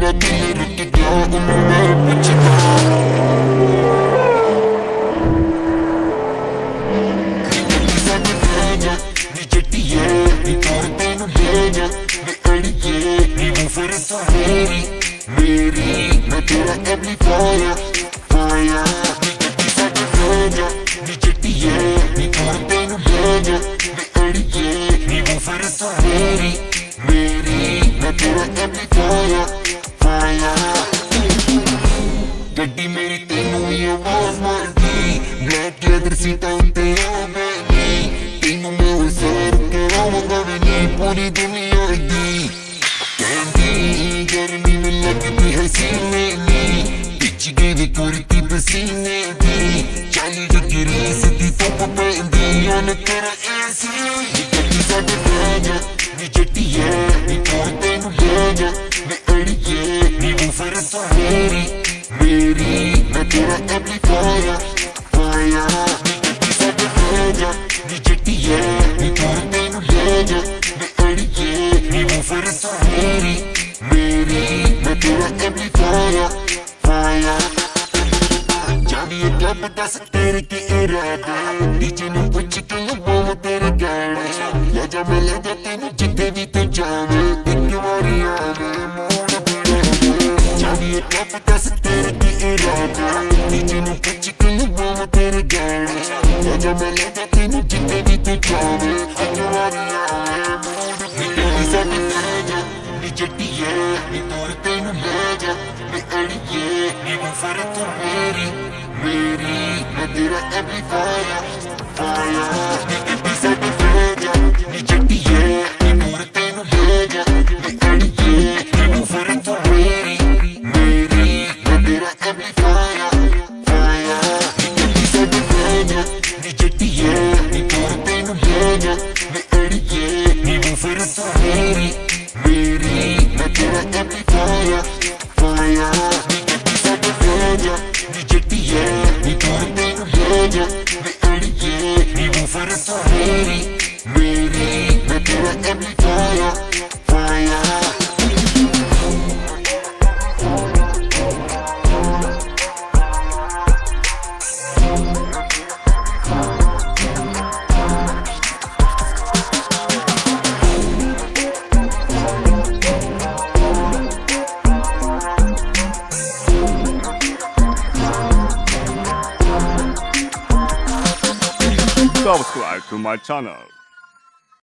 मेरा दिल रुक गया ਉਹਨੂੰ ਮੈਂ ਪੁੱਛਦਾ ਸਾਡੇ ਭੇਜਾ ਨੀ ਜੱਟੀਏ ਨੀ ਤੋਰ ਤੈਨੂੰ ਭੇਜਾ ਨੀ ਅੜੀਏ ਨੀ ਉਹ ਫਿਰ ਤਾਂ ਮੇਰੀ ਮੈਂ ਤੇਰਾ ਐਮਪਲੀਫਾਇਰ ਫਾਇਰ ਨੀ ਜੱਟੀ ਸਾਡੇ ਭੇਜਾ ਨੀ ਜੱਟੀਏ ਨੀ ਤੋਰ ਤੈਨੂੰ ਭੇਜਾ ਨੀ ਅੜੀਏ ਨੀ ਉਹ ਫਿਰ ਤਾਂ ਮੇਰੀ ਮੈਂ ਤੇਰਾ ਐਮਪਲੀਫਾਇਰ ਫਾਇਰ ਗੱਡੀ ਮੇਰੀ ਤੈਨੂੰ ਹੀ ਆਵਾਜ਼ ਮਾਰਦੀ ਬਲੈਕ ਲੈਦਰ ਸੀਟਾਂ ਉੱਤੇ ਆਵੇਗੀ ਤੈਨੂੰ ਮੈਂ ਉਸਰ ਕਰਾਂਗਾ ਵੀ ਨਹੀਂ ਪੂਰੀ ਦੁਨੀਆ ਦੀ ਕਹਿੰਦੀ ਗਰਮੀ में लगती है सीने में पिच गई भी कुर्ती पसीने दी 40 डिग्री सीधी धुप पैंदी on तेरा AC ਗੱਡੀ ਸਾਡੇ ਭੇਜਾ ਨੀ ਜੱਟੀਏ ਨੀ ਤੋਰ ਤੈਨੂੰ ਭੇਜਾ ਨੀ ਅੜੀਏ ਨੀ ਉਹ ਫਿਰ ਤਾਂ ਮੇਰੀ ਮੈਂ ਤੇਰਾ ਐਮਪਲੀਫਾਇਰ ਫਾਇਰ ਨੀ ਗੱਡੀ ਸਾਡੇ ਭੇਜਾ ਨੀ ਜੱਟੀਏ ਨੀ ਤੋਰ ਤੈਨੂੰ ਭੇਜਾ ਨੀ ਅੜੀਏ ਨੀ ਉਹ ਫਿਰ ਤਾਂ ਮੇਰੀ ਮੈਂ ਤੇਰਾ ਐਮਪਲੀਫਾਇਰ ਫਾਇਰ ਜਾਨੀ ਇਹ ਕੰਮ ਦੱਸ ਤੇਰੇ ਕੀ ਇਰਾਦੇ ਡੀਜੇ ਨੂੰ ਪੁੱਛ ਕੇ ਲਵਾਂ ਤੇਰੇ ਗਾਣੇ ਲੈ ਜਾ ਮੈਂ ਲੈ ਜਾ ਤੈਨੂੰ ਜਿੱਥੇ ਵੀ ਤੂੰ ਜਾਵੇਂ ਇੱਕ ਵਾਰੀ ਆਵੇ ਮੋੜ ਪੀੜੇ ਜਾਨੀ ਇਹ ਕੰਮ ਦੱਸ ਤੇਰੇ ਕੀ ਇਰਾਦੇ ਡੀਜੇ ਨੂੰ ਪੁੱਛ ਕੇ ਲਵਾਂ ਤੇਰੇ ਗਾਣੇ ਲੈ ਜਾ ਮੈਂ ਲੈ ਜਾ ਤੈਨੂੰ ਜਿੱਥੇ ਵੀ ਤੂੰ ਜਾਵੇਂ ਇੱਕ ਵਾਰੀ ਆਵੇ ਮੋੜ ਪੀੜੇ ਸਾਡੇ ਭੇਜਾ ਨੀ ਜੱਟੀਏ ਨੀ ਤੋਰ ਤੈਨੂੰ ਲੈ ਜਾ ਨੀ ਅੜੀਏ ਨੀ ਉਹ ਫਿਰ ਤੂੰ ਮੇਰੀ ਮੈਂ ਤੇਰਾ ਐਮਪਲੀਫਾਇਰ ਫਾਇਰ ਨੀ ਗੱਡੀ ਸਾਡੇ ਭੇਜਾ ਨੀ ਜੱਟੀਏ ਨੀ ਤੋਰ ਤੈਨੂੰ ਲੈ ਜਾ ਨੀ ਅੜੀਏ ਨੀ ਉਹ ਫਿਰ ਤੂੰ ਮੇਰੀ ਮੈਂ ਤੇਰਾ ਐਮਪਲੀਫਾਇਰ ਫਾਇਰ ਨੀ ਗੱਡੀ ਸਾਡੇ ਭੇਜਾ ਨੀ ਜੱਟੀਏ ਨੀ ਤੋਰ ਤੈਨੂੰ ਲੈ ਜਾ ਨੀ ਅੜੀਏ ਨੀ ਉਹ ਫਿਰ ਤੂੰ ਮੇਰੀ ਮੈਂ ਤੇਰਾ ਐਮਪਲੀਫਾਇਰ ਫਾਇਰ ਨੀ ਗੱਡੀ ਸਾਡੇ ਭੇਜਾ ਨੀ ਜੱਟੀਏ ਨੀ ਤੋਰ ਤੈਨੂੰ ਭੇਜਾ ਨੀ ਅੜੀਏ ਨੀ ਉਹ ਫਿਰ ਤਾਂ ਮੇਰੀ ਮੈਂ ਤੇਰਾ amplifier fire Subscribe to my channel.